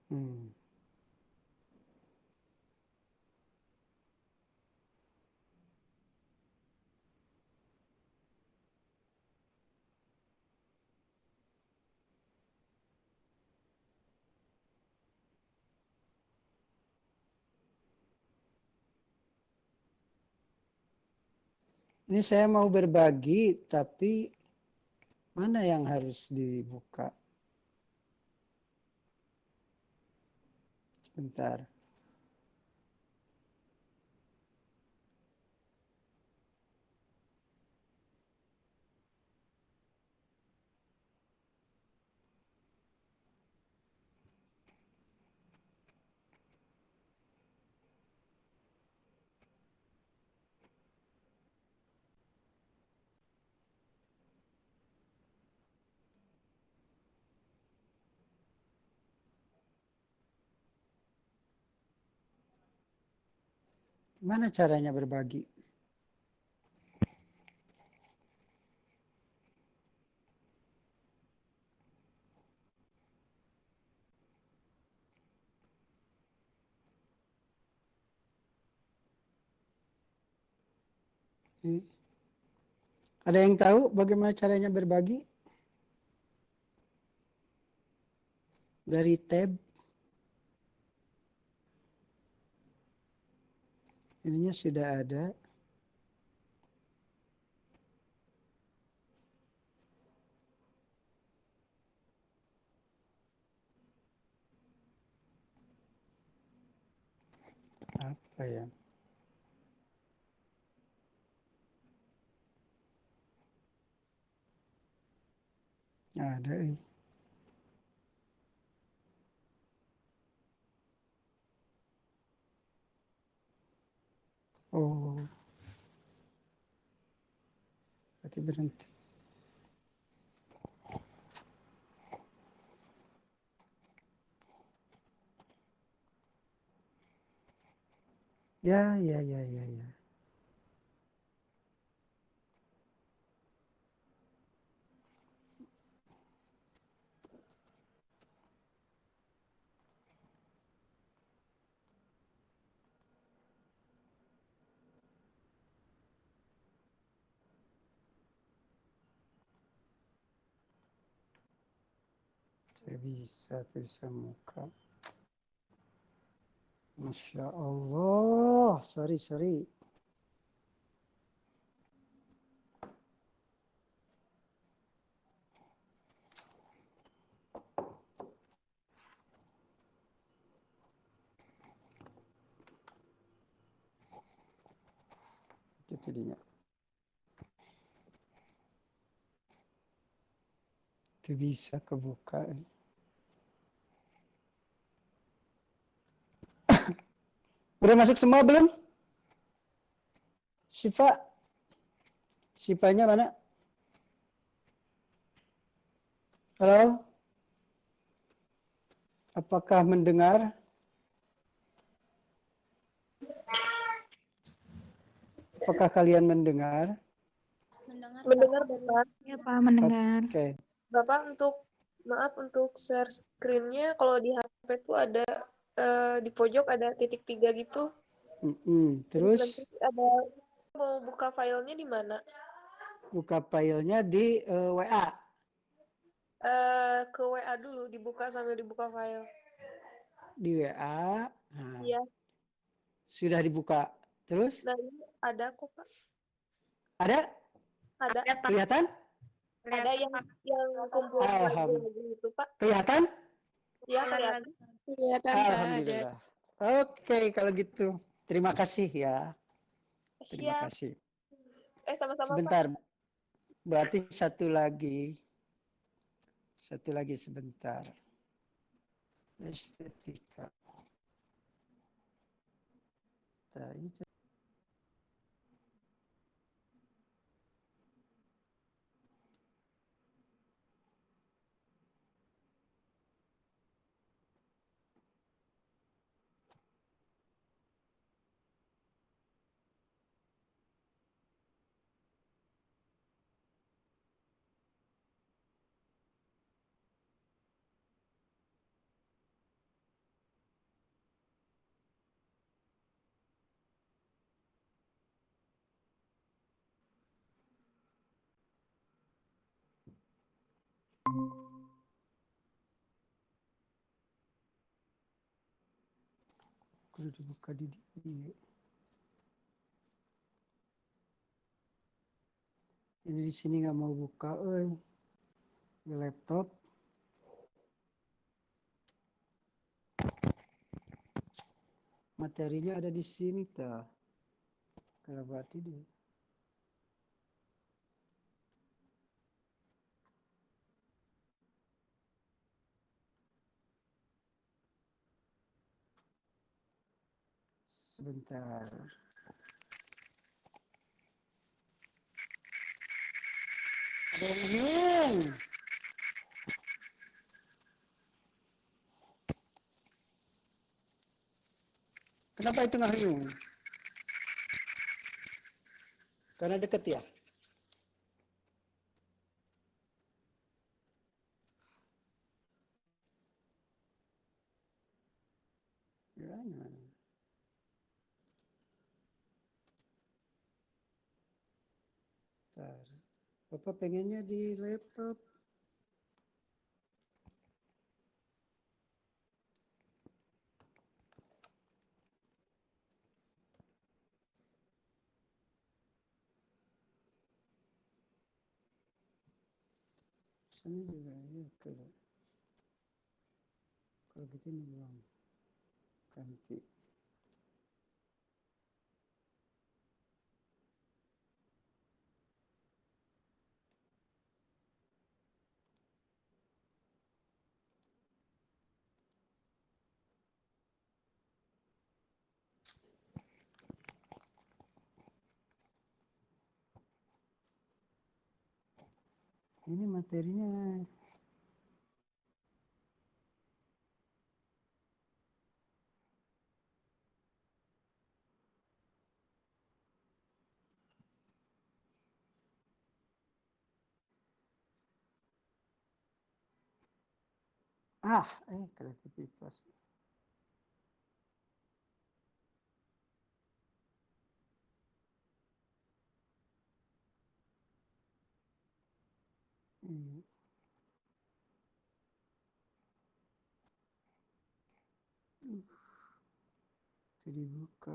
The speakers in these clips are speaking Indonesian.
Hmm. Ini saya mau berbagi, tapi mana yang harus dibuka? Sebentar. Mana caranya berbagi? Ada yang tahu bagaimana caranya berbagi? Dari tab. Ininya sudah ada. Apa ya? Ada. Oh, berarti berhenti. Ya, ya, ya, ya, ya. Saya bisa tulisan muka. Masya Allah. Sorry, sorry. Itu tadinya. Itu bisa kebuka. Udah masuk semua belum? Syifa? Syifanya mana? Halo? Apakah mendengar? Apakah kalian mendengar? Mendengar Bapak. Ya Pak, mendengar. Oke. Bapak untuk share screen-nya kalau di HP tuh ada di pojok ada titik 3 gitu. Terus nanti Terus ada mau buka filenya di mana? buka filenya di WA. Ke WA dulu dibuka sambil dibuka file. Di WA. Nah, Iya. sudah dibuka. Terus Nah, ini ada kok, Pak. ada? Ada. Kelihatan? Ada yang kumpul lagu itu, Pak. Kelihatan? Ya, kelihatan. Kelihatan Pak, ada. Alhamdulillah. Oke, kalau gitu. Terima kasih ya. Terima Siap. kasih. Sama-sama, Pak. Sebentar. Berarti satu lagi. Satu lagi sebentar. Estetika. Kudu dibuka di dia. Ini di sini nggak mau buka, di laptop. Materinya ada di sini ta. Kalau berarti dia. Sebentar. Ada yang hiung. Kenapa itu nggak hiung? Karena deket ya. Gimana? Bentar. Bapak pengennya di laptop. Sini juga ya kalau gitu ini belum ganti. Ini materinya. Kreativitas. Ini. Itu dibuka.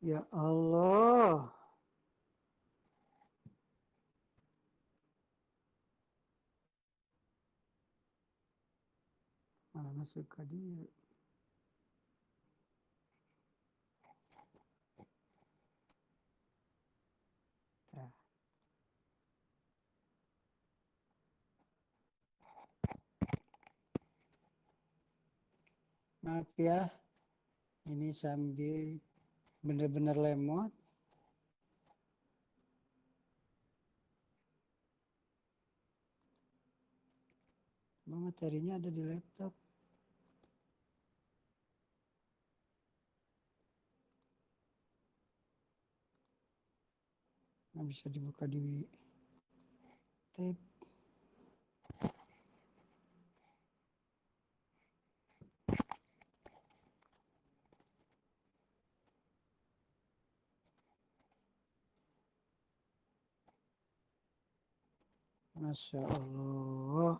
Ya Allah. Malah masuk ke dia. Nah. Maaf ya, ini sambil bener-bener lemot. Materinya ada di laptop. Nggak bisa dibuka di tab. Masya Allah.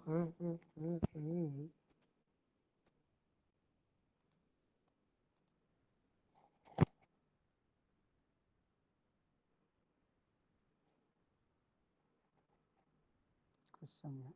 Kosong ya.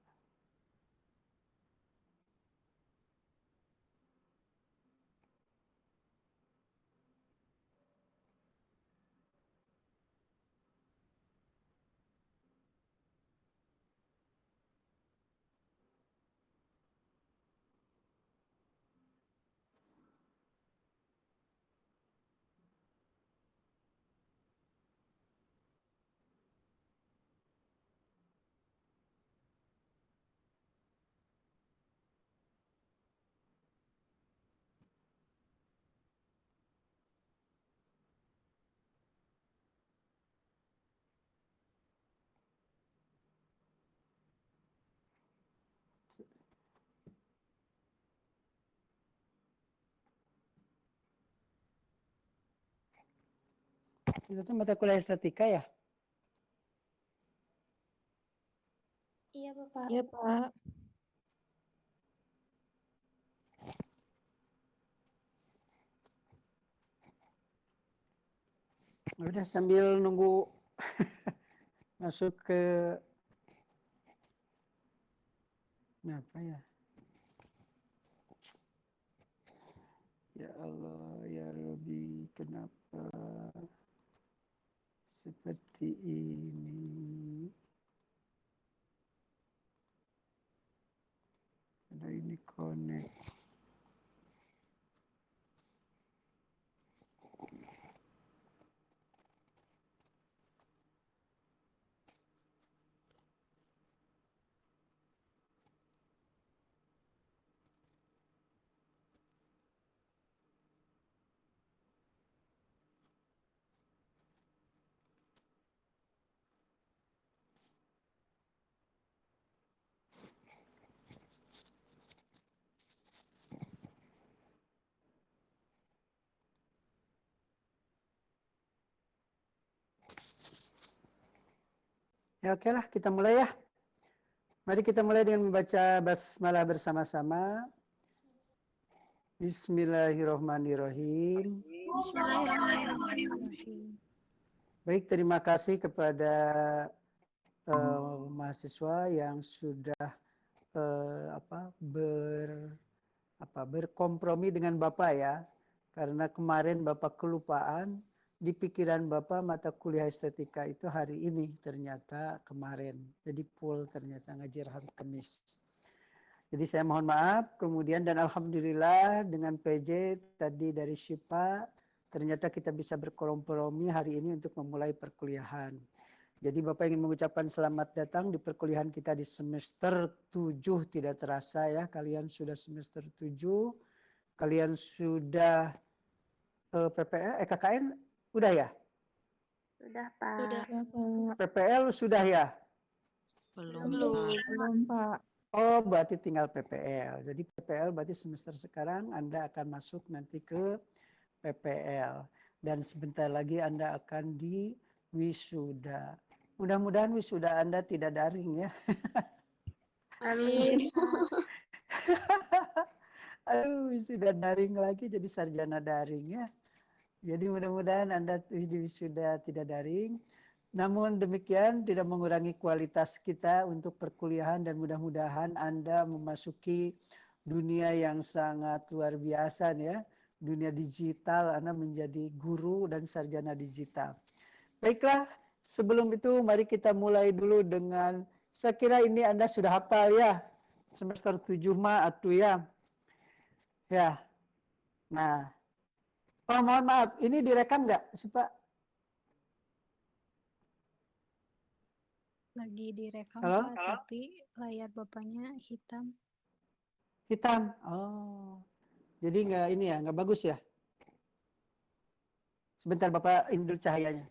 Itu tuh mata kuliah estetika ya? Iya, Bapak. Iya, Pak. Udah sambil nunggu masuk ke apa ya? Ya Allah, ya Rabbi, kenapa seperti ini? Ada ini connect. Ya oke lah, kita mulai ya. Mari kita mulai dengan membaca basmalah bersama-sama. Bismillahirrahmanirrahim. Bismillahirrahmanirrahim. Baik, terima kasih kepada mahasiswa yang sudah berkompromi dengan Bapak ya. Karena kemarin Bapak kelupaan, di pikiran Bapak mata kuliah estetika itu hari ini, ternyata kemarin. Jadi full ternyata ngajar hari Kamis. Jadi saya mohon maaf, kemudian dan alhamdulillah dengan PJ tadi dari Syifa, ternyata kita bisa berkompromi hari ini untuk memulai perkuliahan. Jadi Bapak ingin mengucapkan selamat datang di perkuliahan kita di semester 7, tidak terasa ya, kalian sudah semester 7, kalian sudah KKN, udah ya? Sudah, Pak. Sudah, Pak. PPL sudah ya? Belum. Belum, Pak. Oh, berarti tinggal PPL. Jadi PPL berarti semester sekarang Anda akan masuk nanti ke PPL. Dan sebentar lagi Anda akan di wisuda. Mudah-mudahan wisuda Anda tidak daring ya. Amin. Aduh, wisuda daring lagi jadi sarjana daring ya. Jadi mudah-mudahan Anda di wisuda tidak daring. Namun demikian tidak mengurangi kualitas kita untuk perkuliahan dan mudah-mudahan Anda memasuki dunia yang sangat luar biasa ya. Dunia digital, Anda menjadi guru dan sarjana digital. Baiklah, sebelum itu mari kita mulai dulu dengan, saya kira ini Anda sudah hafal ya. Semester 7 mah atuh ya. Ya. Nah. Oh, mohon maaf, ini direkam nggak sih Pak? Lagi direkam, Halo? Pak, tapi layar Bapaknya hitam. Hitam. Oh. Jadi nggak ini ya, nggak bagus ya? Sebentar Bapak ini dulu cahayanya.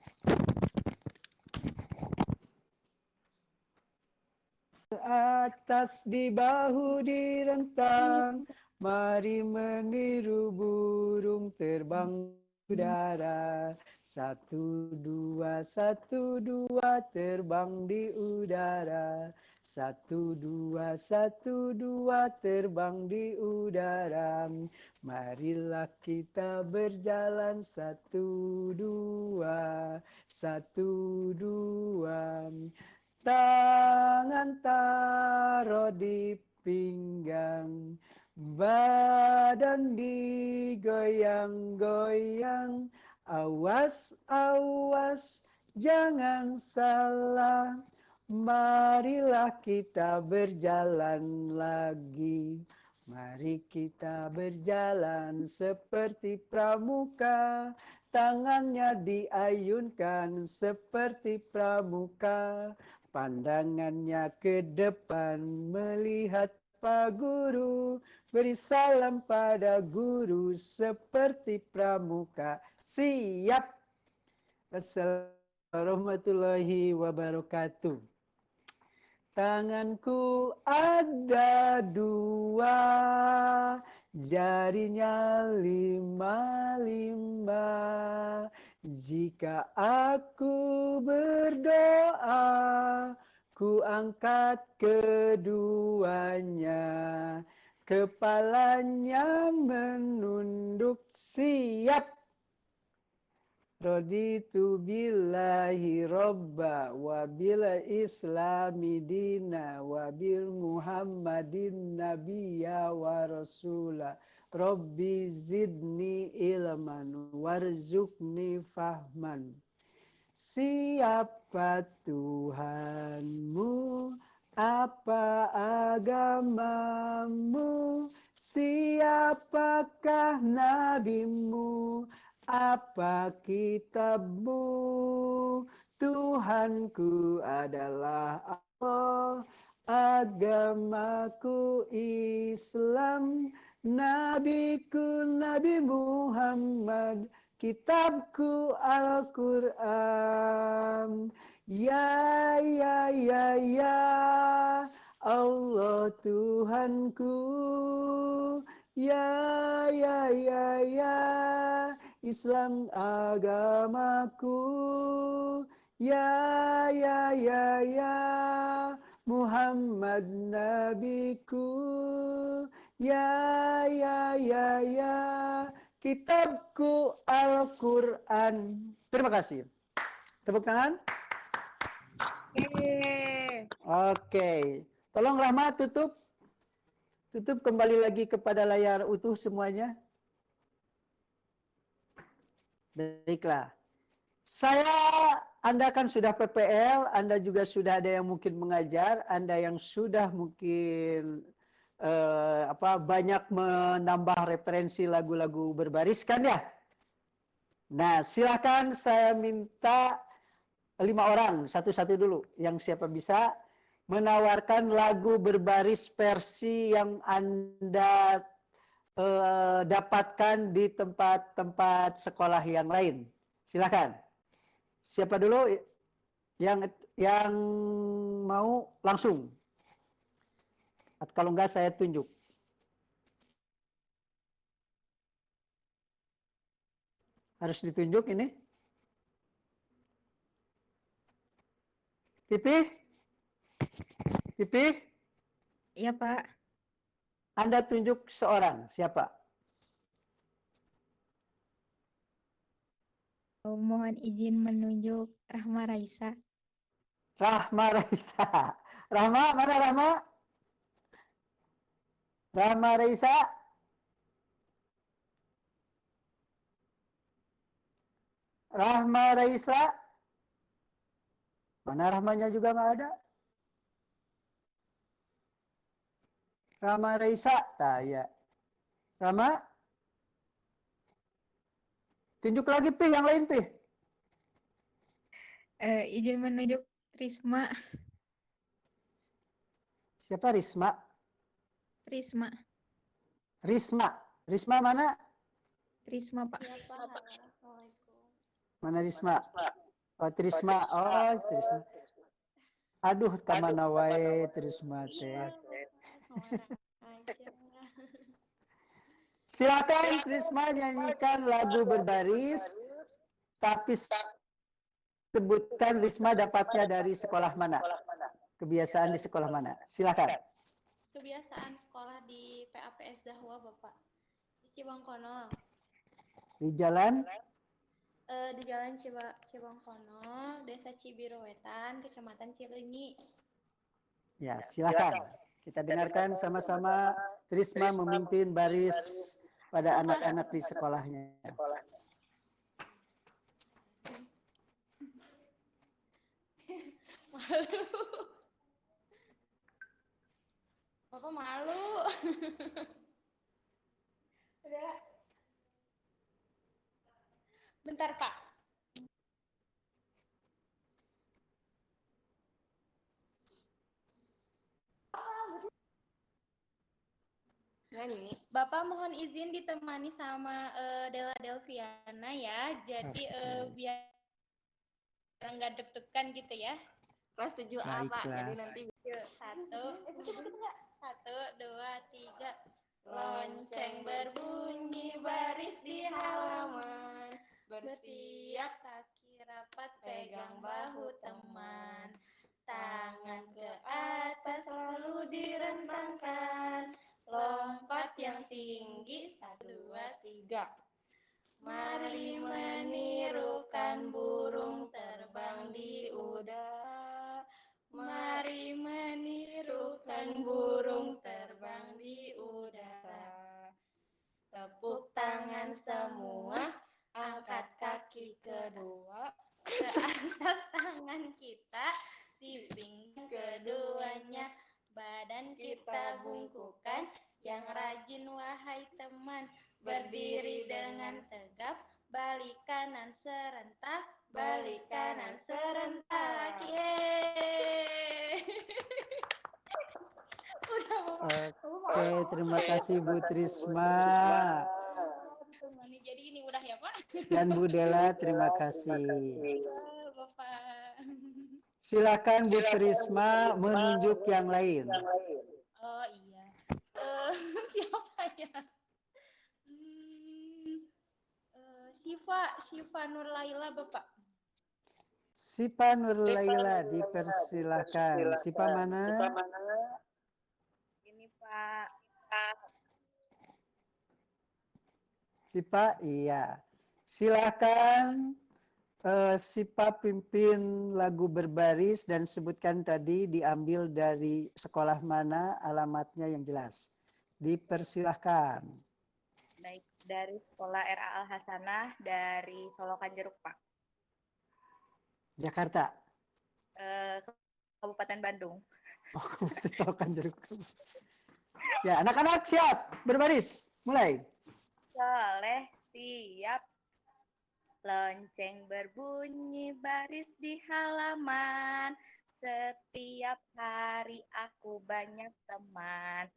Atas di bahu direntang, mari meniru burung terbang udara. 1, 2, 1, 2 terbang di udara. 1, 2, 1, 2 terbang di udara. Marilah kita berjalan 1, 2, 1, 2. Tangan taruh di pinggang, badan digoyang-goyang, awas, awas, jangan salah, marilah kita berjalan lagi. Mari kita berjalan seperti pramuka, tangannya diayunkan seperti pramuka. Pandangannya ke depan melihat Pak Guru, beri salam pada guru seperti pramuka. Siap. Assalamualaikum warahmatullahi wabarakatuh. Tanganku ada dua, jarinya lima-lima. Jika aku berdoa, ku angkat keduanya. Kepalanya menunduk, siap. Raditu billahi robba wa bil islami dina wa bil muhammadin nabiyya wa rasula. Rabbi zidni ilman warzuqni fahman. Siapa Tuhanmu? Apa agamamu? Siapakah nabimu? Apa kitabmu? Tuhanku adalah Allah, agamaku Islam, nabiku Nabi Muhammad, kitabku Al-Quran. Ya, ya, ya, ya, Allah Tuhanku. Ya, ya, ya, ya, Islam agamaku. Ya, ya, ya, ya, Muhammad nabiku. Ya, ya, ya, ya, kitabku Al-Quran. Terima kasih. Tepuk tangan. Oke. Tolong Rahma tutup. Tutup kembali lagi kepada layar utuh semuanya. Baiklah. Anda kan sudah PPL, Anda juga sudah ada yang mungkin mengajar, Anda yang sudah mungkin banyak menambah referensi lagu-lagu berbaris kan ya? Nah, silakan saya minta 5 orang, satu-satu dulu. Yang siapa bisa menawarkan lagu berbaris versi yang Anda dapatkan di tempat-tempat sekolah yang lain. Silakan. Siapa dulu yang mau langsung? Atau kalau enggak saya tunjuk. Harus ditunjuk ini. Pipi? Pipi? Iya, Pak. Anda tunjuk seorang, siapa? Mohon izin menunjuk Rahma Raisa. Rahma Raisa. Rahma, mana Rahma? Rahma Raisa. Rahma Raisa. Mana Rahmanya juga nggak ada. Rahma Raisa. Ya. Rahma. Tunjuk lagi, Pih, yang lain, Pih. Izin menunjuk Risma. Siapa Risma? Risma. Risma. Risma mana? Risma, Pak. Mana Risma? Oh, Trisma. Oh, Trisma. Aduh, kamana wae Trisma teh. Silakan Trisma nyanyikan lagu berbaris, tapi sebutkan Risma dapatnya dari sekolah mana? Kebiasaan di sekolah mana? Silakan. Kebiasaan sekolah di PAPS Zahwa, Bapak. Di Cibangkono. Di jalan? Di Jalan Cibangkono, Desa Cibirowetan, Kecamatan Cileunyi. Ya, silakan. Kita dengarkan sama-sama Trisma memimpin baris pada anak-anak di sekolahnya. Malu. Bapak malu. Udah. Bentar, Pak. Bapak mohon izin ditemani sama Della Delviana ya. Jadi biar nggak deg-degan gitu ya. Kelas 7A, Pak. Jadi nanti Yuk, satu, dua, tiga. Lonceng berbunyi baris di halaman, bersiap kaki rapat pegang bahu teman, tangan ke atas selalu direntangkan, lompat yang tinggi, satu, dua, tiga. Mari menirukan burung terbang di udara. Mari menirukan burung terbang di udara. Tepuk tangan semua, angkat kaki kedua ke atas tangan kita, di pinggang keduanya, badan kita bungkukan, yang rajin wahai teman, berdiri dengan tegap, balik kanan serentak, balik kanan serentak. Yeay. Udah Oke, terima kasih Bu Trisma. Jadi ini udah ya Pak. Dan Bu Dela, terima kasih. Bapak. Silakan Bu Trisma menunjuk yang lain. Oh iya. Siapa ya? Syifa Nurlaila Bapak. Sipa Nurlaila dipersilahkan. Sipa mana? Ini Pak. Sipa, iya. Silakan Sipa pimpin lagu berbaris dan sebutkan tadi diambil dari sekolah mana, alamatnya yang jelas. Dipersilahkan. Baik, dari Sekolah RA Al Hasanah dari Solokan Jeruk, Pak. Jakarta. Kabupaten Bandung. Oh, Solokan Jeruk. Ya, anak-anak siap berbaris. Mulai. Soleh siap. Lonceng berbunyi baris di halaman. Setiap hari aku banyak teman.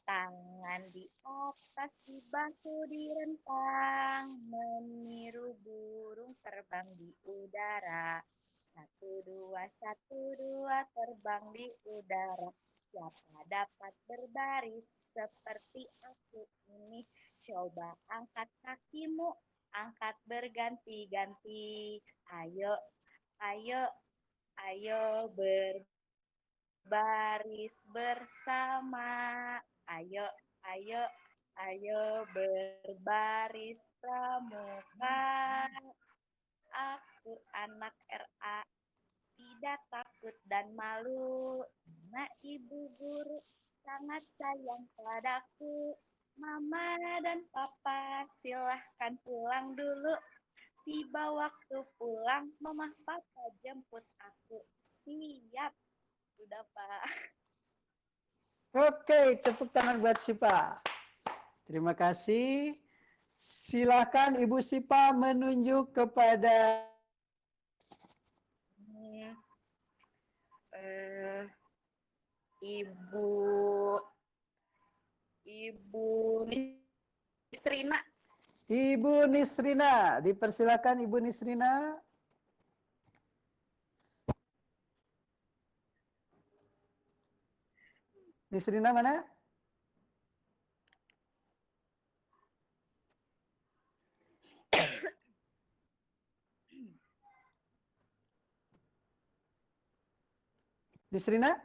Tangan di atas, di bahu direntang. Meniru burung terbang di udara. 1, 2, 1, 2 terbang di udara. Siapa dapat berbaris seperti aku ini? Coba angkat kakimu, angkat berganti-ganti. Ayo, ayo, ayo berbaris bersama. Ayo, ayo, ayo berbaris pramuka. Aku anak RA, tidak takut dan malu. Karena ibu guru sangat sayang padaku. Mama dan papa silahkan pulang dulu. Tiba waktu pulang, mama papa jemput aku. Siap. Udah, Pak. Oke, tepuk tangan buat Sipa. Terima kasih. Silakan Ibu Sipa menunjuk kepada Ibu Nisrina. Ibu Nisrina. Dipersilakan Ibu Nisrina. Nisrina mana? Nisrina?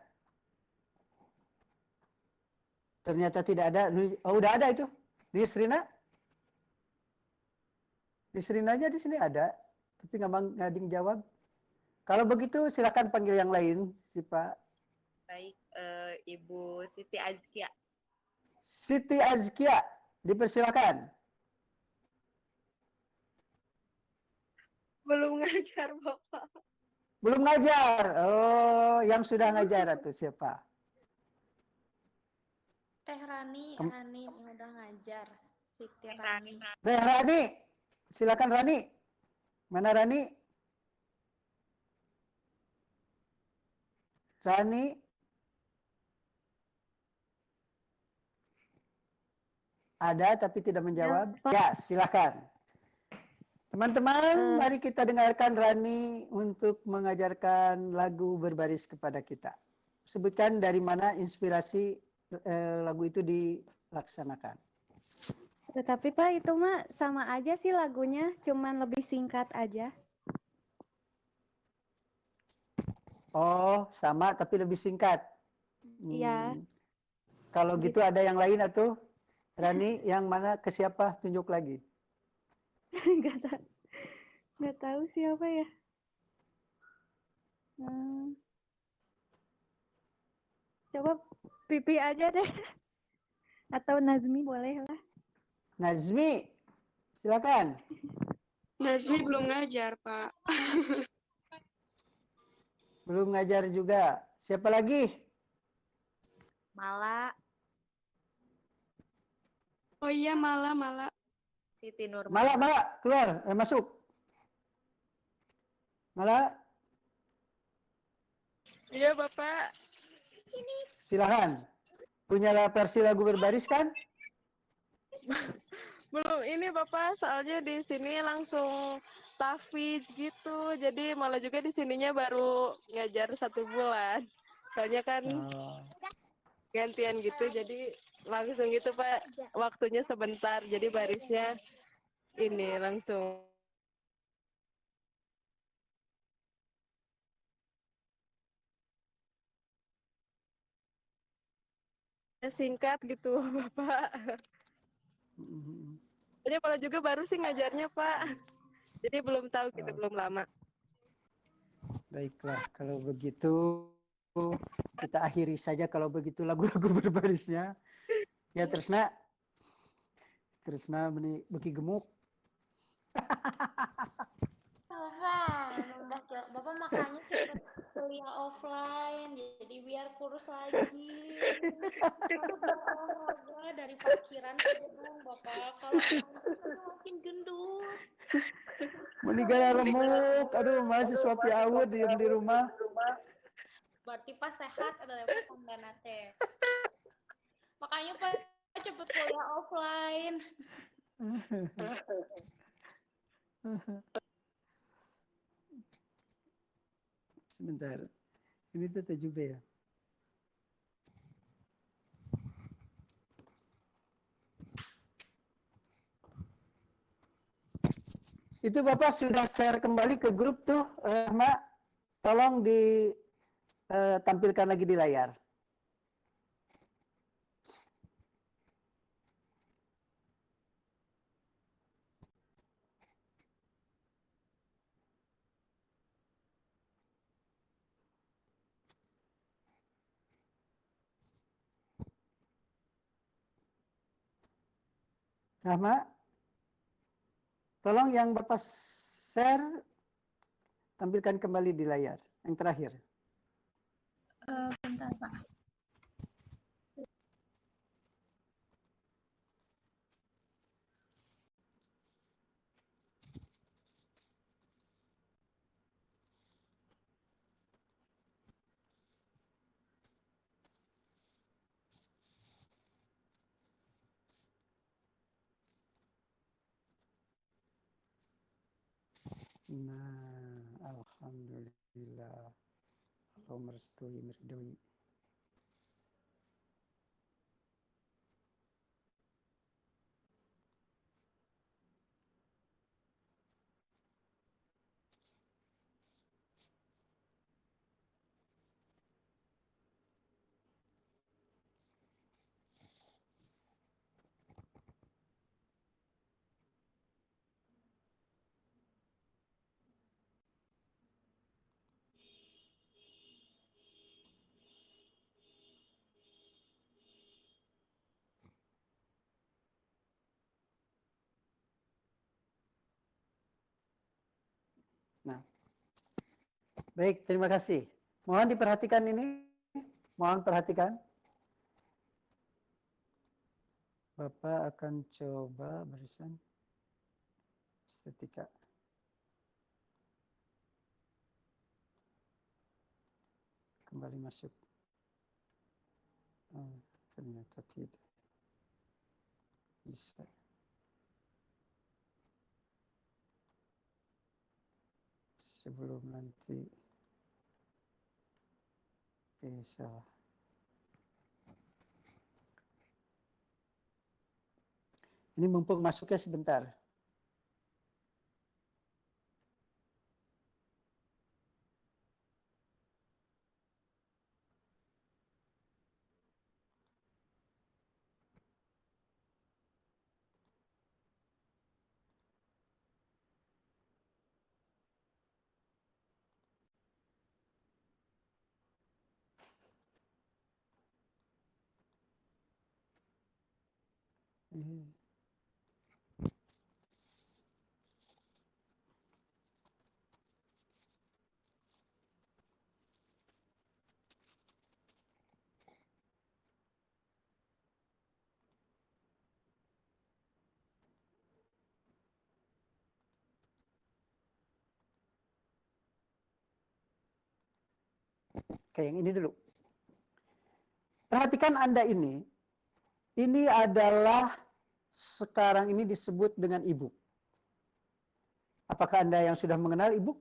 Ternyata tidak ada. Oh, udah ada itu. Nisrina? Nisrina aja di sini ada. Tapi nggak ada yang jawab. Kalau begitu silakan panggil yang lain, si Pak. Baik, Ibu Siti Azkia. Siti Azkia, dipersilakan. Belum ngajar, Bapak. Belum ngajar. Oh, yang sudah ngajar itu siapa? Teh Rani yang udah ngajar. Siti Rani. Teh Rani. Silakan Rani. Mana Rani? Rani. Ada tapi tidak menjawab. Ya, silakan. Teman-teman, mari kita dengarkan Rani untuk mengajarkan lagu berbaris kepada kita. sebutkan dari mana inspirasi lagu itu dilaksanakan. Tetapi Pak, itu mah sama aja sih lagunya, cuman lebih singkat aja. Oh, sama tapi lebih singkat. Iya. Kalau gitu ada yang lain atau Rani, yang mana ke siapa? Tunjuk lagi. Nggak tahu siapa ya. Coba Pipi aja deh. Atau Nazmi boleh lah. Nazmi, silakan. Nazmi belum ngajar, Pak. Belum ngajar juga. Siapa lagi? Mala. Oh iya, Mala. Siti Nur. Mala, keluar, masuk. Mala. Iya, Bapak. Silakan. Punya versi lagu berbaris kan? Belum ini Bapak, soalnya di sini langsung tahfidz gitu. Jadi malah juga di sininya baru ngajar 1 bulan. Soalnya kan gantian gitu, jadi langsung gitu Pak. Waktunya sebentar, jadi barisnya ini langsung. Singkat gitu Bapak. Soalnya malah juga baru sih ngajarnya Pak. Jadi belum tahu kita belum lama. Baiklah, kalau begitu kita akhiri saja kalau begitu lagu-lagu berbarisnya. Ya Tresna beki gemuk. Bapak makanya cepet kuliah offline, jadi biar kurus lagi. Olahraga dari parkiran ke gedung, Bapak. Kalau makin gendut. Meninggal remuk, aduh mahasiswa piawud diem di rumah. Berarti pas sehat ada level tandana teh. Makanya Pak cepet kuliah offline. Sebentar, ini tuh tajube ya. Itu Bapak sudah share kembali ke grup tuh, Mak. Tolong ditampilkan lagi di layar. Mak, tolong yang Bapak share tampilkan kembali di layar yang terakhir. Bentar, Pak. Nah, alhamdulillah. Allah merestui meridoi. Nah, baik, terima kasih. Mohon diperhatikan ini, mohon perhatikan. Bapak akan coba barisan estetika. Kembali masuk. Oh, ternyata tidak bisa. Sebelum nanti Bisa. Ini mumpung masuknya sebentar. Oke, yang ini dulu. Perhatikan Anda ini adalah sekarang ini disebut dengan e-book. Apakah Anda yang sudah mengenal e-book?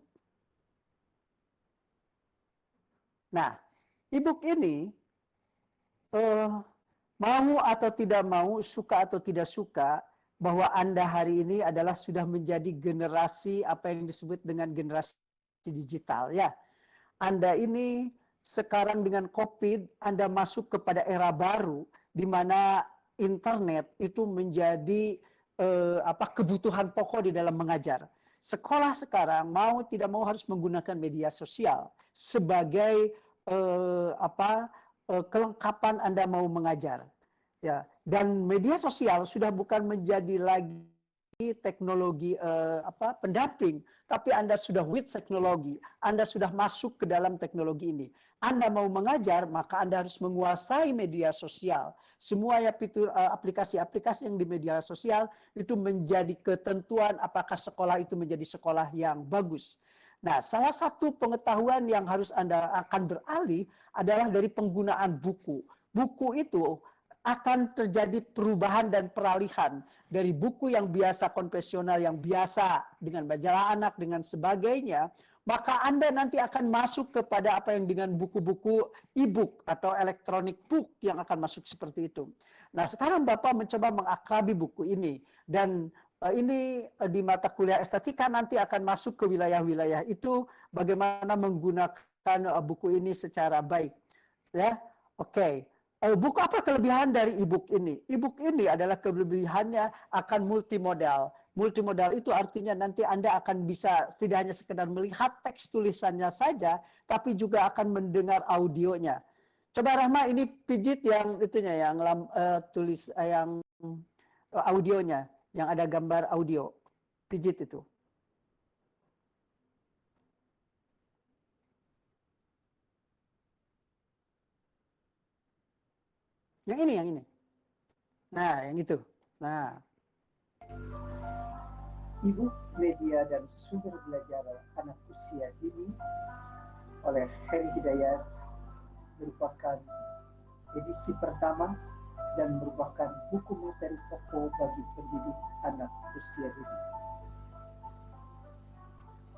Nah, e-book ini mau atau tidak mau, suka atau tidak suka, bahwa Anda hari ini adalah sudah menjadi generasi apa yang disebut dengan generasi digital, ya. Anda ini sekarang dengan COVID, Anda masuk kepada era baru di mana internet itu menjadi kebutuhan pokok di dalam mengajar. Sekolah sekarang mau tidak mau harus menggunakan media sosial sebagai kelengkapan Anda mau mengajar. Ya, dan media sosial sudah bukan menjadi lagi teknologi pendamping, tapi Anda sudah with teknologi, Anda sudah masuk ke dalam teknologi ini. Anda mau mengajar, maka Anda harus menguasai media sosial. Semua aplikasi-aplikasi yang di media sosial itu menjadi ketentuan apakah sekolah itu menjadi sekolah yang bagus. Nah, salah satu pengetahuan yang harus Anda akan beralih adalah dari penggunaan buku. Buku itu akan terjadi perubahan dan peralihan dari buku yang biasa konvensional, yang biasa dengan majalah anak, dengan sebagainya, maka Anda nanti akan masuk kepada apa yang dengan buku-buku e-book atau electronic book yang akan masuk seperti itu. Nah, sekarang Bapak mencoba mengakrabi buku ini, dan ini di mata kuliah estetika nanti akan masuk ke wilayah-wilayah itu, bagaimana menggunakan buku ini secara baik. Ya, oke. Buku apa kelebihan dari e-book ini? E-book ini adalah kelebihannya akan multimodal. Multimodal itu artinya nanti Anda akan bisa tidak hanya sekedar melihat teks tulisannya saja, tapi juga akan mendengar audionya. Coba Rahma ini pijit yang itunya, yang yang audionya, yang ada gambar audio. Pijit itu. Yang ini. Nah, yang itu. Nah. E-book, media dan sumber belajar anak usia dini oleh Heri Hidayat merupakan edisi pertama dan merupakan buku materi pokok bagi pendidik anak usia dini.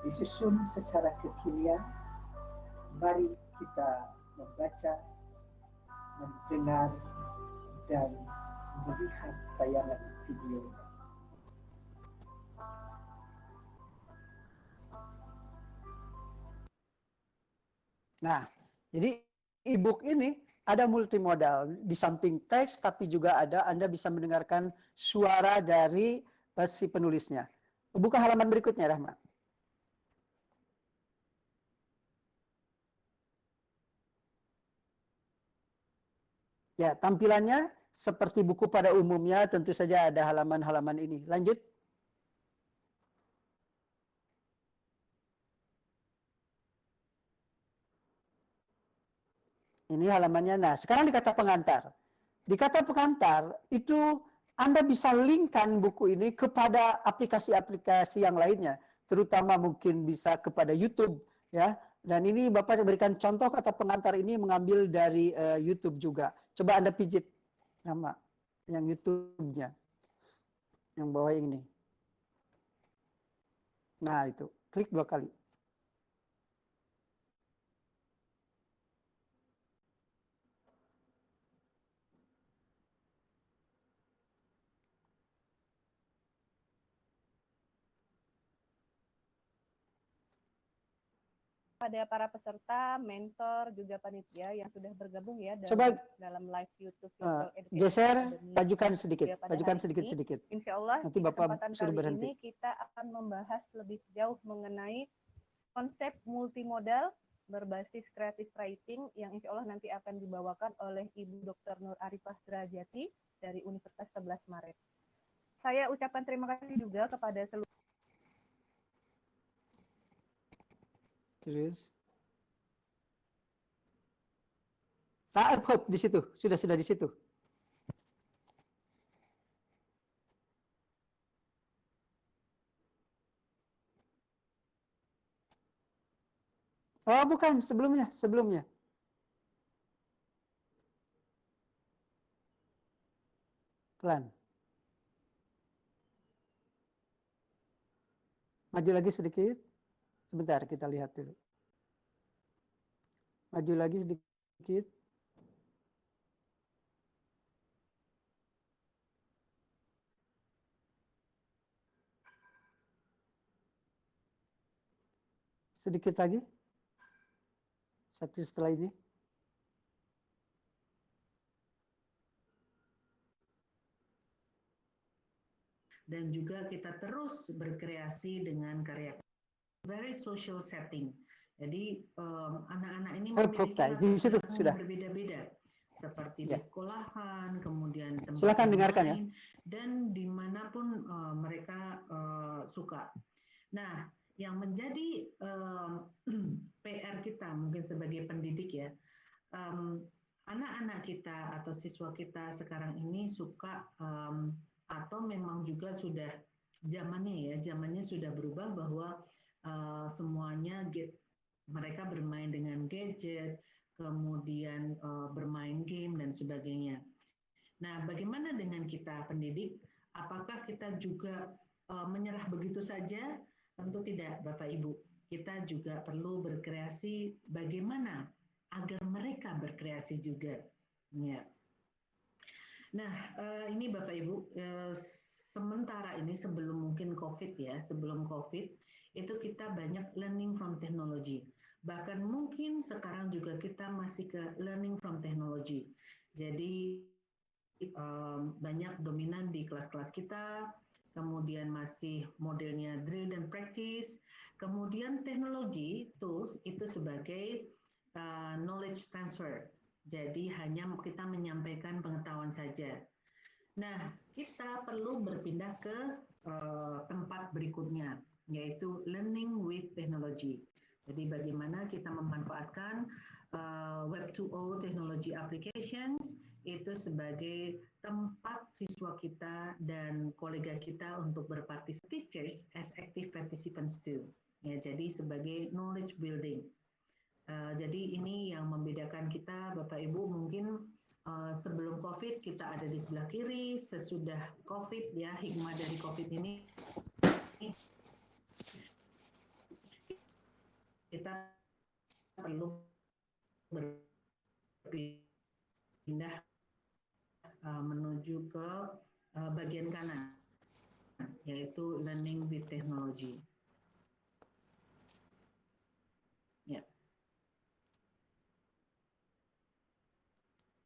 Disusun secara kekinian, mari kita membaca, mendengar, dan melihat tayangan video. Nah, jadi e-book ini ada multimodal, di samping teks tapi juga ada Anda bisa mendengarkan suara dari si penulisnya. Buka halaman berikutnya, Rahma. Ya, tampilannya seperti buku pada umumnya, tentu saja ada halaman-halaman ini. Lanjut. Ini halamannya. Nah, sekarang di kata pengantar. Di kata pengantar, itu Anda bisa linkkan buku ini kepada aplikasi-aplikasi yang lainnya. Terutama mungkin bisa kepada YouTube. Ya. Dan ini Bapak berikan contoh kata pengantar ini mengambil dari YouTube juga. Coba Anda pijit nama yang YouTube-nya. Yang bawah ini. Nah, itu. Klik 2 kali. pada para peserta, mentor, juga panitia yang sudah bergabung ya dalam live YouTube Education geser, Academy. pajukan sedikit. Insya Allah Nanti di Bapak kesempatan suruh kali berhenti. ini kita akan membahas lebih jauh mengenai konsep multimodal berbasis creative writing yang insya Allah nanti akan dibawakan oleh Ibu Dr. Nur Arifah Derajati dari Universitas 11 Maret. Saya ucapkan terima kasih juga kepada seluruh Terus. Hop di situ, sudah di situ. Oh, bukan, sebelumnya. Pelan. Maju lagi sedikit. Sebentar, kita lihat dulu. Maju lagi sedikit. Sedikit lagi. Satu setelah ini. Dan juga kita terus berkreasi dengan karya very social setting. Jadi anak-anak ini memiliki latar berbeda-beda, seperti di sekolahan, kemudian tempat silakan dengarkan ya, dan dimanapun mereka suka. Nah, yang menjadi PR kita mungkin sebagai pendidik ya, anak-anak kita atau siswa kita sekarang ini suka atau memang juga sudah zamannya sudah berubah bahwa semuanya mereka bermain dengan gadget, kemudian bermain game dan sebagainya. Nah, bagaimana dengan kita pendidik? Apakah kita juga menyerah begitu saja? Tentu tidak, Bapak Ibu. Kita juga perlu berkreasi bagaimana agar mereka berkreasi juga. Ya. Nah, ini Bapak Ibu, sementara ini sebelum mungkin COVID ya, sebelum COVID, itu kita banyak learning from technology. Bahkan mungkin sekarang juga kita masih ke learning from technology. Jadi banyak dominan di kelas-kelas kita, kemudian masih modelnya drill dan practice, kemudian teknologi tools itu sebagai knowledge transfer. Jadi hanya kita menyampaikan pengetahuan saja. Nah, kita perlu berpindah ke tempat berikutnya, yaitu learning with technology. Jadi bagaimana kita memanfaatkan Web 2.0 technology applications itu sebagai tempat siswa kita dan kolega kita untuk berpartisipasi, teachers as active participants too. Ya, jadi sebagai knowledge building. Jadi ini yang membedakan kita, Bapak Ibu, mungkin sebelum COVID kita ada di sebelah kiri, sesudah COVID ya, hikmah dari COVID ini kita perlu berpindah menuju ke bagian kanan, yaitu learning with technology. Ya.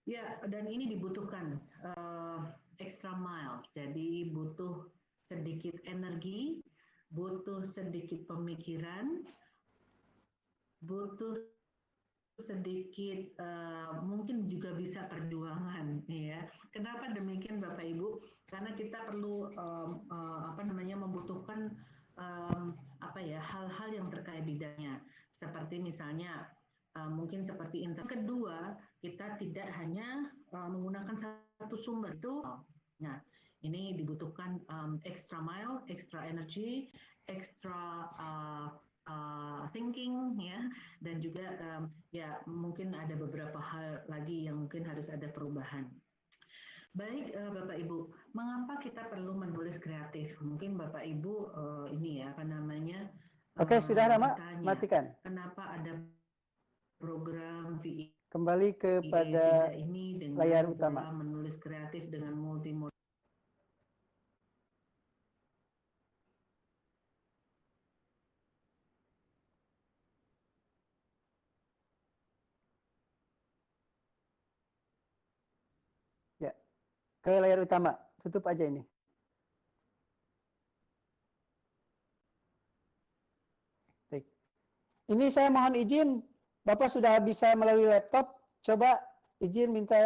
Ya, dan ini dibutuhkan extra miles, jadi butuh sedikit energi, butuh sedikit pemikiran, butuh sedikit mungkin juga bisa perjuangan, ya. Kenapa demikian, Bapak Ibu? Karena kita perlu membutuhkan hal-hal yang terkait bidangnya, seperti misalnya mungkin seperti internet. Kedua, kita tidak hanya menggunakan satu sumber itu. Nah, ini dibutuhkan extra mile, extra energy, extra thinking ya, dan juga ya mungkin ada beberapa hal lagi yang mungkin harus ada perubahan. Baik Bapak Ibu, mengapa kita perlu menulis kreatif? Mungkin Bapak Ibu ini ya Oke, sudah Rama, matikan. Kenapa ada program VI? Kembali kepada layar utama. Menulis kreatif dengan multimodal. Ke layar utama. Tutup aja ini. Baik. Ini saya mohon izin. Bapak sudah bisa melalui laptop. Coba izin minta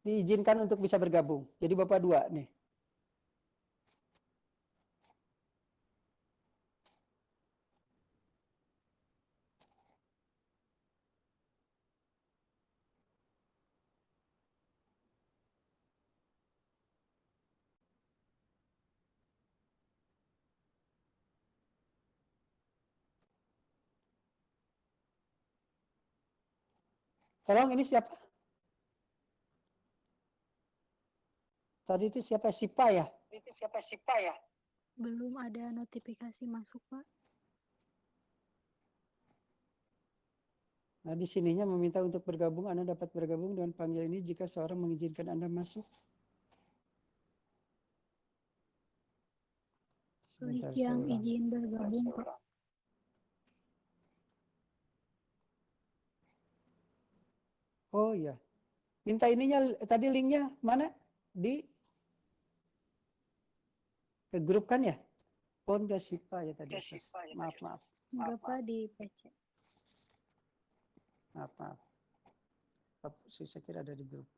diizinkan untuk bisa bergabung. Jadi Bapak 2 nih. Tolong ini siapa? Tadi itu siapa? Sipa ya? Itu siapa Sipa ya? Belum ada notifikasi masuk, Pak. Nah, di sininya meminta untuk bergabung. Anda dapat bergabung dengan panggil ini jika seorang mengizinkan Anda masuk. Klik yang izin bergabung, Pak. Oh iya. Minta ininya, tadi linknya mana? Di ke grup kan ya? Oh, enggak Sipa ya tadi. Maaf. Enggak, Pak, di PC. Maaf. Saya kira ada di grup.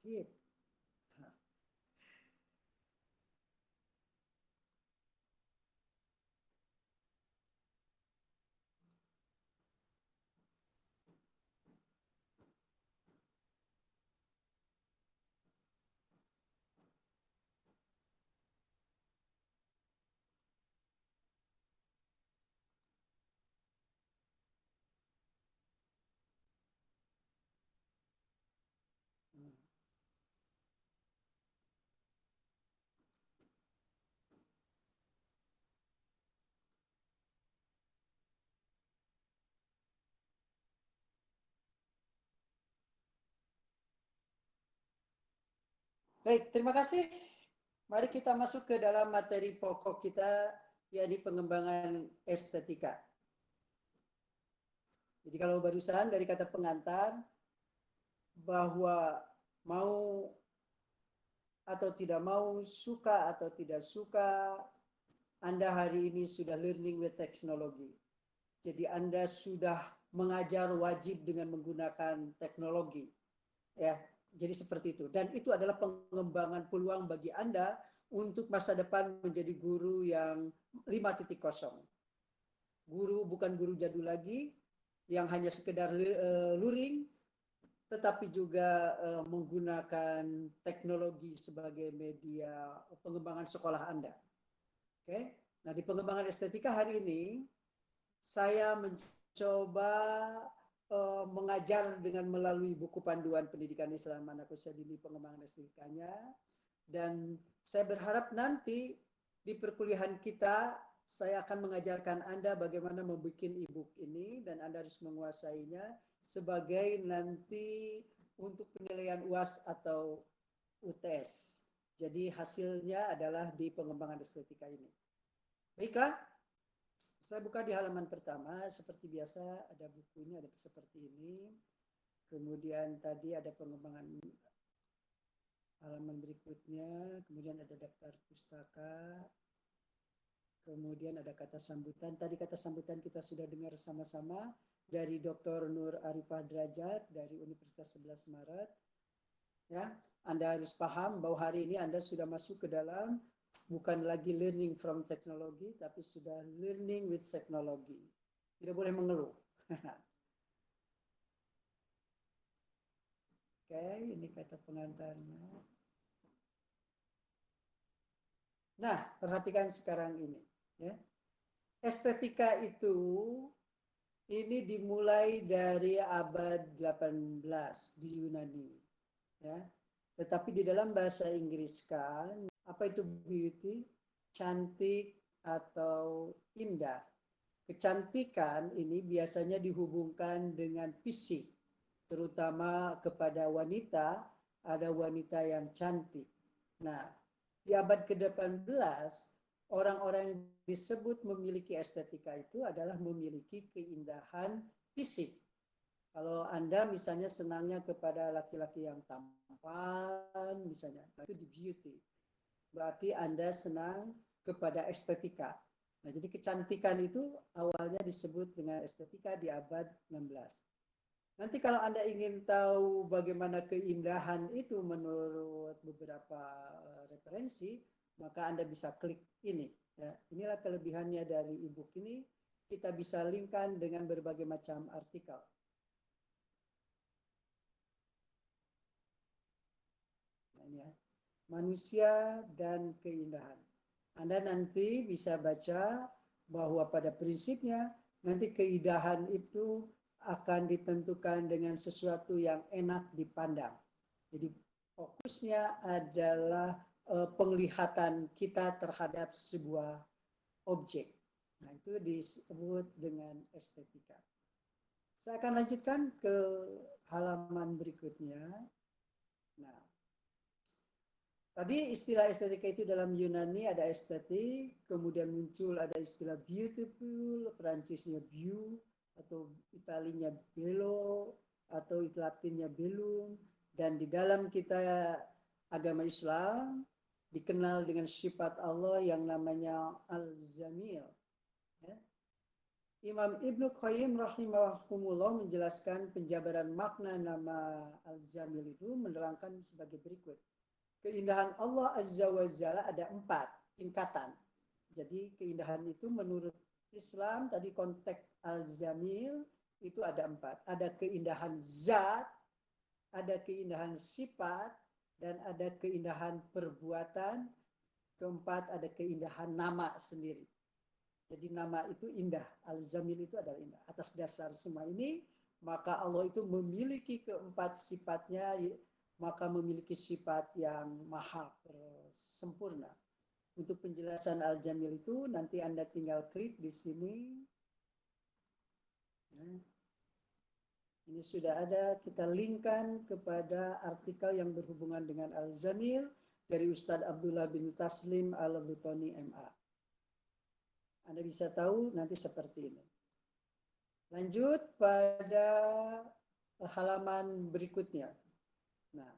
Sip. Baik, terima kasih. Mari kita masuk ke dalam materi pokok kita, yakni pengembangan estetika. Jadi kalau barusan dari kata pengantar, bahwa mau atau tidak mau, suka atau tidak suka, Anda hari ini sudah learning with teknologi. Jadi Anda sudah mengajar wajib dengan menggunakan teknologi. Ya, jadi seperti itu. Dan itu adalah pengembangan peluang bagi Anda untuk masa depan menjadi guru yang 5.0. Guru bukan guru jadul lagi, yang hanya sekedar luring, tetapi juga menggunakan teknologi sebagai media pengembangan sekolah Anda. Oke. Nah, di pengembangan estetika hari ini, saya mencoba mengajar dengan melalui buku panduan pendidikan Islam anak usia dini pengembangan estetikanya, dan saya berharap nanti di perkuliahan kita saya akan mengajarkan Anda bagaimana membuat e-book ini, dan Anda harus menguasainya sebagai nanti untuk penilaian UAS atau UTS. Jadi hasilnya adalah di pengembangan estetika ini. Baiklah. Saya buka di halaman pertama, seperti biasa ada bukunya, ada seperti ini. Kemudian tadi ada pengembangan halaman berikutnya, kemudian ada daftar pustaka, kemudian ada kata sambutan. Tadi kata sambutan kita sudah dengar sama-sama dari Dr. Nur Arifah Derajat dari Universitas 11 Maret. Ya, Anda harus paham bahwa hari ini Anda sudah masuk ke dalam bukan lagi learning from technology, tapi sudah learning with technology. Tidak boleh mengeluh. Oke, ini kata pengantarnya. Nah, perhatikan sekarang ini. Ya. Estetika itu ini dimulai dari abad 18 di Yunani. Ya. Tetapi di dalam bahasa Inggris kan, apa itu beauty? cantik atau indah. Kecantikan ini biasanya dihubungkan dengan fisik, terutama kepada wanita, ada wanita yang cantik. Nah, di abad ke-18, orang-orang yang disebut memiliki estetika itu adalah memiliki keindahan fisik. Kalau Anda misalnya senangnya kepada laki-laki yang tampan, misalnya, itu di beauty. Berarti Anda senang kepada estetika. Nah, jadi kecantikan itu awalnya disebut dengan estetika di abad 16. Nanti kalau Anda ingin tahu bagaimana keindahan itu menurut beberapa referensi, maka Anda bisa klik ini. Ya, inilah kelebihannya dari e-book ini, kita bisa linkkan dengan berbagai macam artikel. Nah, ini ya, manusia dan keindahan. Anda nanti bisa baca bahwa pada prinsipnya nanti keindahan itu akan ditentukan dengan sesuatu yang enak dipandang. Jadi fokusnya adalah penglihatan kita terhadap sebuah objek. Nah, itu disebut dengan estetika. Saya akan lanjutkan ke halaman berikutnya. Nah, tadi istilah estetika itu dalam Yunani ada estetik, kemudian muncul ada istilah beautiful, Perancisnya beau, atau Italinya bello, atau Latinnya bellum, dan di dalam kita agama Islam dikenal dengan sifat Allah yang namanya Al-Jamil. Ya. Imam Ibnu Qayyim rahimahumullah menjelaskan penjabaran makna nama Al-Jamil itu menerangkan sebagai berikut. Keindahan Allah Azza wa Jalla ada 4 tingkatan. Jadi keindahan itu menurut Islam tadi konteks Al-Jamil itu ada 4. Ada keindahan zat, ada keindahan sifat, dan ada keindahan perbuatan. Keempat ada keindahan nama sendiri. Jadi nama itu indah. Al-Jamil itu adalah indah. Atas dasar semua ini, maka Allah itu memiliki keempat sifatnya, maka memiliki sifat yang maha sempurna. Untuk penjelasan Al-Jamil itu nanti Anda tinggal klik di sini. Nah, ini sudah ada, kita linkkan kepada artikel yang berhubungan dengan Al-Jamil dari Ustadz Abdullah bin Taslim Al-Butoni MA. Anda bisa tahu nanti seperti ini. Lanjut pada halaman berikutnya. Nah,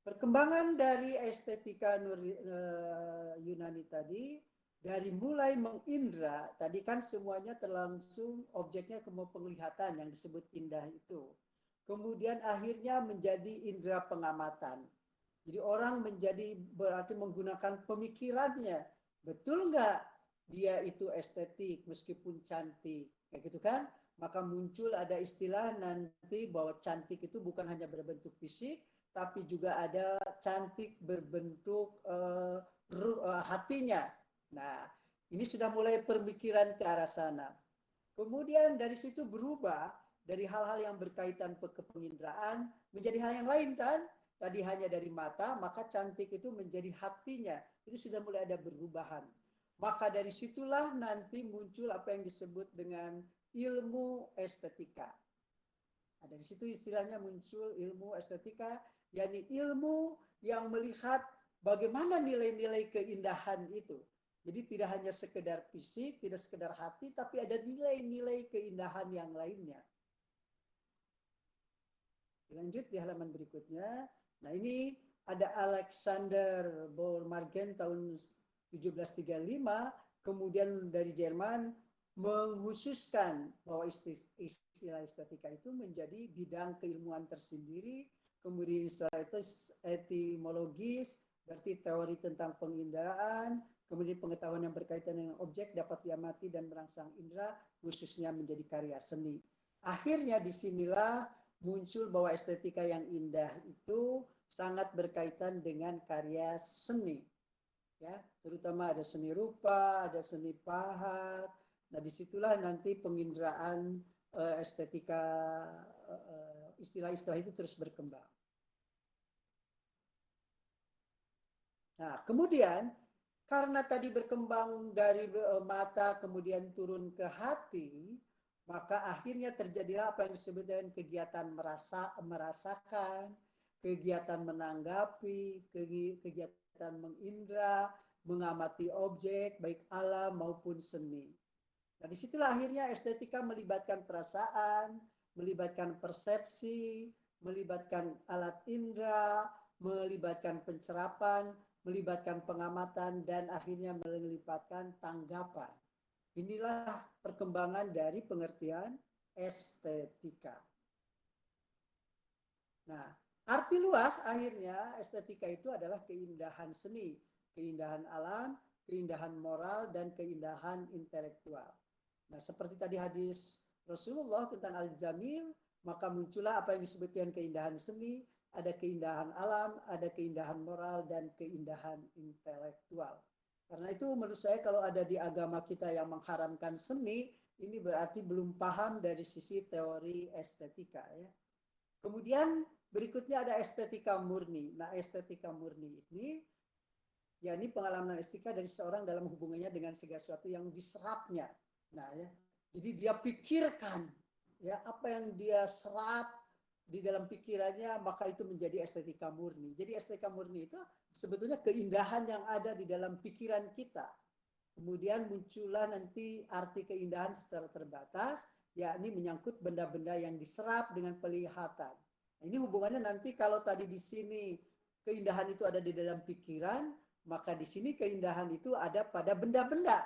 perkembangan dari estetika Yunani tadi, dari mulai mengindra, tadi kan semuanya terlangsung objeknya ke penglihatan yang disebut indah itu. Kemudian akhirnya menjadi indera pengamatan. Jadi orang menjadi berarti menggunakan pemikirannya. Betul nggak dia itu estetik meskipun cantik? Kayak gitu kan? Maka muncul ada istilah nanti bahwa cantik itu bukan hanya berbentuk fisik, tapi juga ada cantik berbentuk hatinya. Nah, ini sudah mulai pemikiran ke arah sana. Kemudian dari situ berubah dari hal-hal yang berkaitan kepenginderaan menjadi hal yang lain kan? Tadi hanya dari mata, maka cantik itu menjadi hatinya. Itu sudah mulai ada perubahan. Maka dari situlah nanti muncul apa yang disebut dengan ilmu estetika. Nah, dari situ istilahnya muncul ilmu estetika, yakni ilmu yang melihat bagaimana nilai-nilai keindahan itu. Jadi tidak hanya sekedar fisik, tidak sekedar hati, tapi ada nilai-nilai keindahan yang lainnya. Lanjut di halaman berikutnya. Nah, ini ada Alexander Bohrmargen tahun 1735, kemudian dari Jerman menghususkan bahwa istilah estetika itu menjadi bidang keilmuan tersendiri, kemudian istilah itu etimologis, berarti teori tentang penginderaan, kemudian pengetahuan yang berkaitan dengan objek dapat diamati dan merangsang indera, khususnya menjadi karya seni. Akhirnya disinilah muncul bahwa estetika yang indah itu sangat berkaitan dengan karya seni. Ya, terutama ada seni rupa, ada seni pahat. Nah, disitulah nanti penginderaan estetika, istilah-istilah itu terus berkembang. Nah, kemudian Karena tadi berkembang dari mata kemudian turun ke hati, maka akhirnya terjadilah apa yang disebut dengan kegiatan merasakan, kegiatan menanggapi, kegiatan mengindra, mengamati objek, baik alam maupun seni. Nah, disitulah akhirnya estetika melibatkan perasaan, melibatkan persepsi, melibatkan alat indera, melibatkan pencerapan, melibatkan pengamatan, dan akhirnya melibatkan tanggapan. Inilah perkembangan dari pengertian estetika. Nah, arti luas akhirnya estetika itu adalah keindahan seni, keindahan alam, keindahan moral, dan keindahan intelektual. Nah, seperti tadi hadis Rasulullah tentang Al-Jamil, maka muncullah apa yang disebutkan keindahan seni, ada keindahan alam, ada keindahan moral, dan keindahan intelektual. Karena itu menurut saya kalau ada di agama kita yang mengharamkan seni, ini berarti belum paham dari sisi teori estetika. Ya. Kemudian berikutnya ada estetika murni. Nah, estetika murni ini, ya ini pengalaman estetika dari seorang dalam hubungannya dengan segala sesuatu yang diserapnya. Nah, ya, jadi dia pikirkan, ya apa yang dia serap di dalam pikirannya, maka itu menjadi estetika murni. Jadi estetika murni itu sebetulnya keindahan yang ada di dalam pikiran kita. Kemudian muncullah nanti arti keindahan secara terbatas, yakni menyangkut benda-benda yang diserap dengan penglihatan. Nah, ini hubungannya nanti kalau tadi di sini keindahan itu ada di dalam pikiran, maka di sini keindahan itu ada pada benda-benda.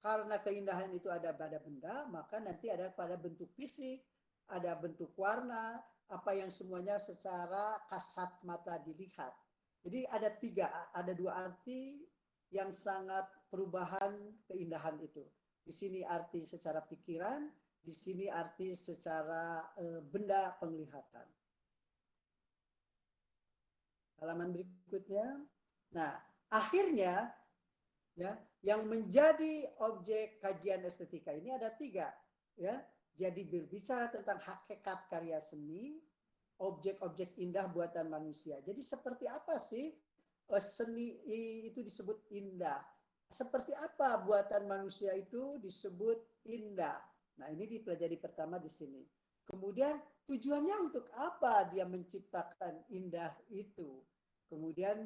Karena keindahan itu ada pada benda, maka nanti ada pada bentuk fisik, ada bentuk warna, apa yang semuanya secara kasat mata dilihat. Jadi ada dua arti yang sangat perubahan keindahan itu. Di sini arti secara pikiran, di sini arti secara benda penglihatan. Halaman berikutnya. Nah, akhirnya ya, yang menjadi objek kajian estetika ini ada 3, ya. Jadi berbicara tentang hakikat karya seni, objek-objek indah buatan manusia. Jadi seperti apa sih seni itu disebut indah? Seperti apa buatan manusia itu disebut indah? Nah, ini dipelajari pertama di sini. Kemudian tujuannya untuk apa dia menciptakan indah itu? Kemudian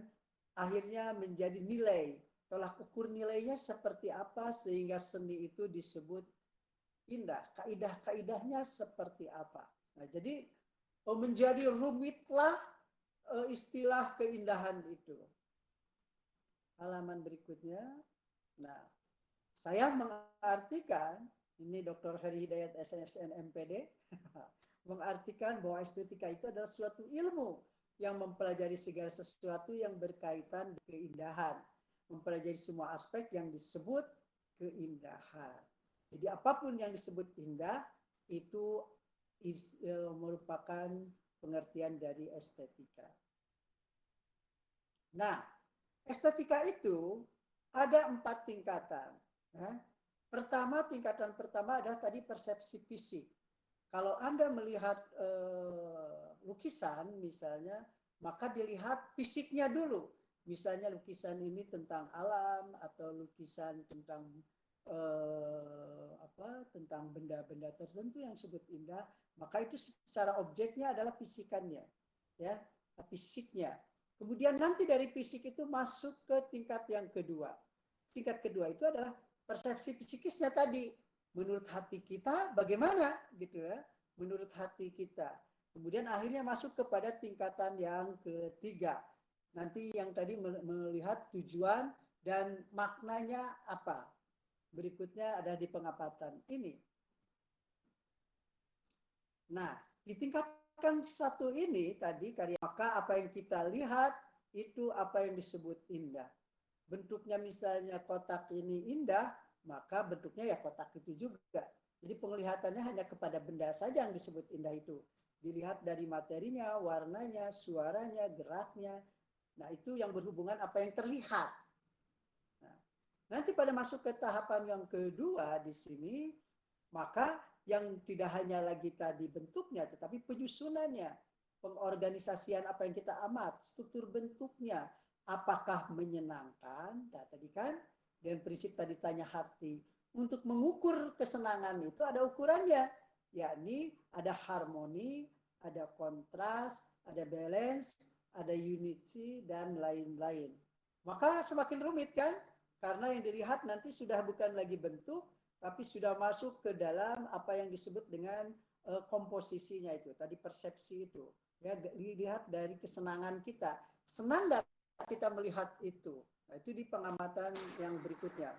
akhirnya menjadi nilai. Tolak ukur nilainya seperti apa sehingga seni itu disebut indah. Kaidah-kaidahnya seperti apa. Nah, jadi menjadi rumitlah istilah keindahan itu. Halaman berikutnya. Nah, saya mengartikan, ini Dr. Heri Hidayat SNSN MPD, mengartikan bahwa estetika itu adalah suatu ilmu yang mempelajari segala sesuatu yang berkaitan dengan keindahan. Mempelajari semua aspek yang disebut keindahan. Jadi apapun yang disebut indah itu merupakan pengertian dari estetika. Nah, estetika itu ada 4 tingkatan. Pertama, tingkatan pertama adalah tadi persepsi fisik. Kalau Anda melihat lukisan misalnya, maka dilihat fisiknya dulu. Misalnya lukisan ini tentang alam atau lukisan tentang tentang benda-benda tertentu yang disebut indah, maka itu secara objeknya adalah fisikannya, ya, fisiknya. Kemudian nanti dari fisik itu masuk ke tingkat yang kedua. Tingkat kedua itu adalah persepsi psikisnya tadi. Menurut hati kita bagaimana, gitu ya? Menurut hati kita. Kemudian akhirnya masuk kepada tingkatan yang ketiga. Nanti yang tadi melihat tujuan dan maknanya apa. Berikutnya ada di pengamatan ini. Nah, di tingkatan satu ini tadi karya, maka apa yang kita lihat itu apa yang disebut indah. Bentuknya misalnya kotak ini indah, maka bentuknya ya kotak itu juga. Jadi penglihatannya hanya kepada benda saja yang disebut indah itu. Dilihat dari materinya, warnanya, suaranya, geraknya. Nah, itu yang berhubungan apa yang terlihat. Nah, nanti pada masuk ke tahapan yang kedua di sini, maka yang tidak hanya lagi tadi bentuknya, tetapi penyusunannya, pengorganisasian apa yang kita amat, struktur bentuknya, apakah menyenangkan? Nah, tadi kan, dan prinsip tadi tanya hati. Untuk mengukur kesenangan itu ada ukurannya, yakni ada harmoni, ada kontras, ada balance, ada unity, dan lain-lain. Maka semakin rumit kan? Karena yang dilihat nanti sudah bukan lagi bentuk, tapi sudah masuk ke dalam apa yang disebut dengan komposisinya itu, tadi persepsi itu. Ya, dilihat dari kesenangan kita. Senang nggak kita melihat itu? Nah, itu di pengamatan yang berikutnya.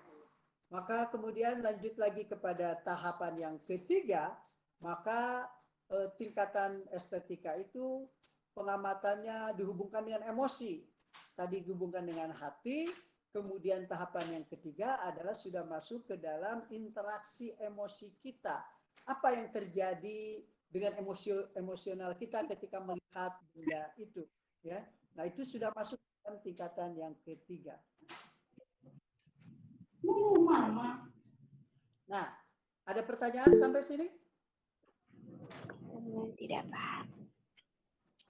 Maka kemudian lanjut lagi kepada tahapan yang ketiga, maka tingkatan estetika itu pengamatannya dihubungkan dengan emosi. Tadi dihubungkan dengan hati, kemudian tahapan yang ketiga adalah sudah masuk ke dalam interaksi emosi kita. Apa yang terjadi dengan emosional kita ketika melihat benda itu, ya. Nah, itu sudah masuk dalam tingkatan yang ketiga. Nah, ada pertanyaan sampai sini? Tidak, Pak.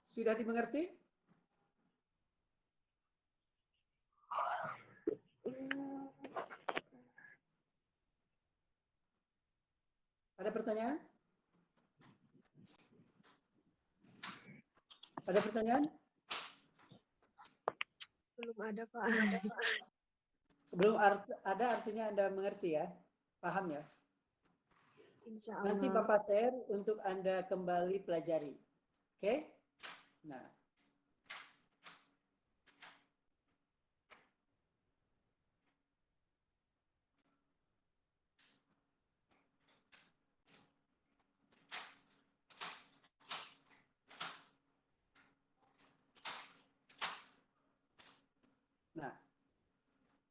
Sudah dimengerti? Ada pertanyaan? Ada pertanyaan? Belum ada, Pak. Belum ada, artinya Anda mengerti ya? Paham ya? Insya Allah. Nanti Bapak share untuk Anda kembali pelajari. Oke? Nah. Nah,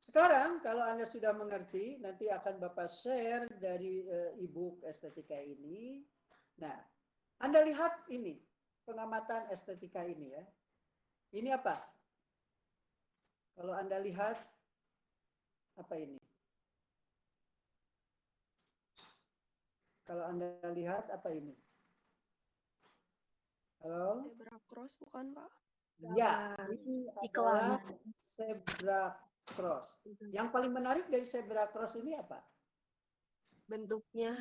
sekarang kalau Anda sudah mengerti, nanti akan Bapak share dari e-book estetika ini. Nah, Anda lihat ini, pengamatan estetika ini ya. Ini apa? Kalau Anda lihat, apa ini? Kalau Anda lihat, apa ini? Halo? Zebra cross bukan, Pak? Ya, ini adalah zebra cross. Yang paling menarik dari zebra cross ini apa? Bentuknya.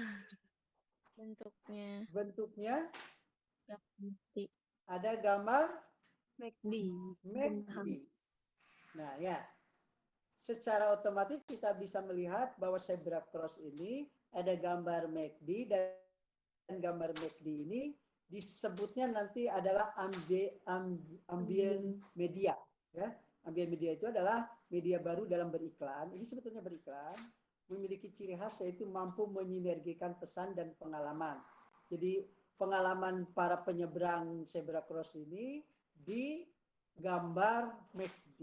Bentuknya ada gambar McD. Nah, ya. Secara otomatis kita bisa melihat bahwa zebra cross ini ada gambar McD, dan gambar McD ini disebutnya nanti adalah ambient media, ya. Ambient media itu adalah media baru dalam beriklan. Ini sebetulnya beriklan memiliki ciri khas yaitu mampu menyinergikan pesan dan pengalaman. Jadi pengalaman para penyeberang zebra cross ini di gambar McD.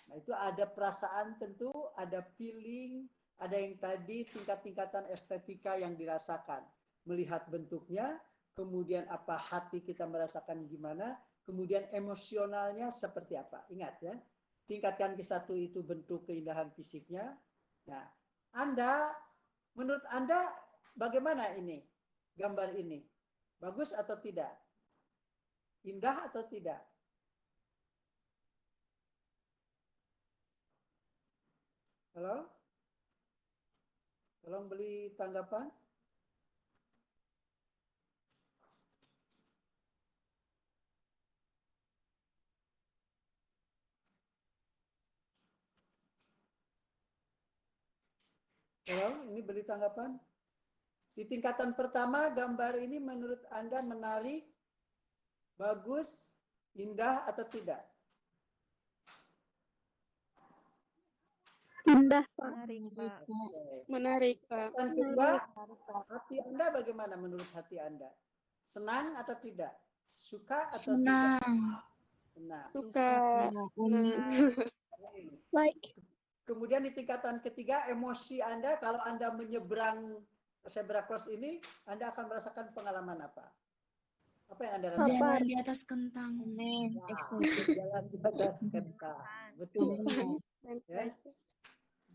Nah, itu ada perasaan tentu, ada feeling, ada yang tadi tingkat-tingkatan estetika yang dirasakan. Melihat bentuknya, kemudian apa hati kita merasakan gimana, kemudian emosionalnya seperti apa. Ingat ya, tingkatkan ke satu itu bentuk keindahan fisiknya. Nah, menurut Anda bagaimana ini, gambar ini? Bagus atau tidak? Indah atau tidak? Halo? Tolong beri tanggapan. Halo, ini beri tanggapan. Di tingkatan pertama, gambar ini menurut Anda menarik, bagus, indah atau tidak? Indah, Pak. Menarik, Pak. Menarik, Pak. Dan kedua, hati Anda bagaimana menurut hati Anda? Senang atau tidak? Suka atau tidak? Senang. Suka. Like. Kemudian di tingkatan ketiga, emosi Anda, kalau Anda menyeberang zebra cross ini, Anda akan merasakan pengalaman apa? Apa yang Anda rasakan? Jalan di atas kentang. Jalan di atas kentang. Betul. Ya.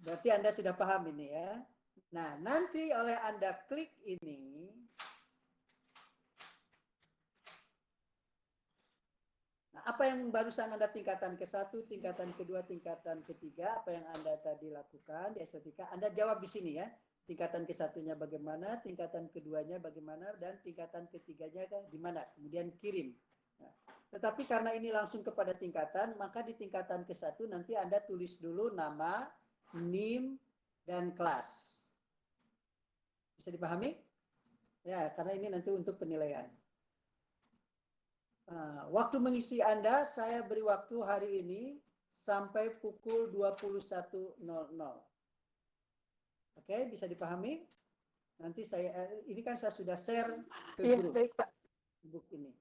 Berarti Anda sudah paham ini ya. Nah, nanti oleh Anda klik ini, nah apa yang barusan Anda tingkatan ke-1, tingkatan ke-2, tingkatan ke-3, apa yang Anda tadi lakukan di estetika, Anda jawab di sini ya. Tingkatan ke-1-nya bagaimana, tingkatan ke-2-nya bagaimana, dan tingkatan ke-3-nya di mana. Kemudian kirim. Nah, tetapi karena ini langsung kepada tingkatan, maka di tingkatan ke-1 nanti Anda tulis dulu nama, NIM, dan kelas. Bisa dipahami? Ya, karena ini nanti untuk penilaian. Waktu mengisi Anda, saya beri waktu hari ini sampai pukul 21.00. Oke, bisa dipahami? Nanti ini kan saya sudah share ke grup. Baik, Pak. Buku ini.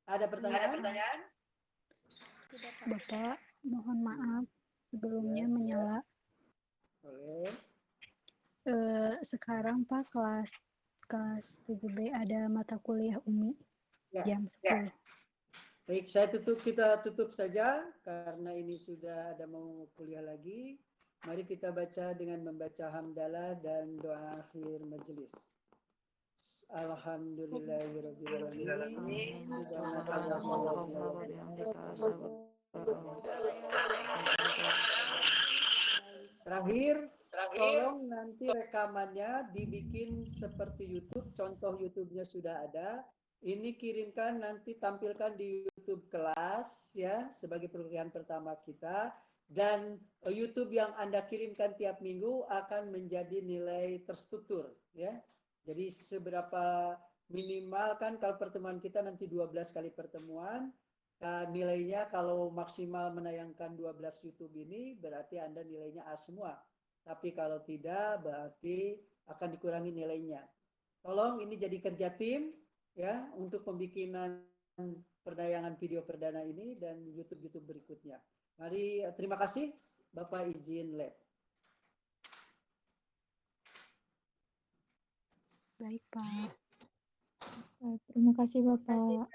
Ada pertanyaan? Bapak, mohon maaf sebelumnya menyela. Boleh. Sekarang Pak kelas 7B ada mata kuliah UMI jam 10. Baik, kita tutup saja karena ini sudah ada mau kuliah lagi. Mari kita baca dengan membaca hamdalah dan doa akhir majelis. Alhamdulillahirrahmanirrahim. Terakhir, tolong nanti rekamannya dibikin seperti YouTube. Contoh YouTube-nya sudah ada. Ini kirimkan, nanti tampilkan di YouTube kelas ya sebagai pekerjaan pertama kita. Dan YouTube yang Anda kirimkan tiap minggu akan menjadi nilai terstruktur ya. Jadi seberapa minimal kan kalau pertemuan kita nanti 12 kali pertemuan, nilainya kalau maksimal menayangkan 12 YouTube ini berarti Anda nilainya A semua. Tapi kalau tidak berarti akan dikurangi nilainya. Tolong ini jadi kerja tim ya untuk pembikinan penayangan video perdana ini dan YouTube berikutnya. Mari, terima kasih. Bapak izin lab. Baik, Pak. Terima kasih, Bapak.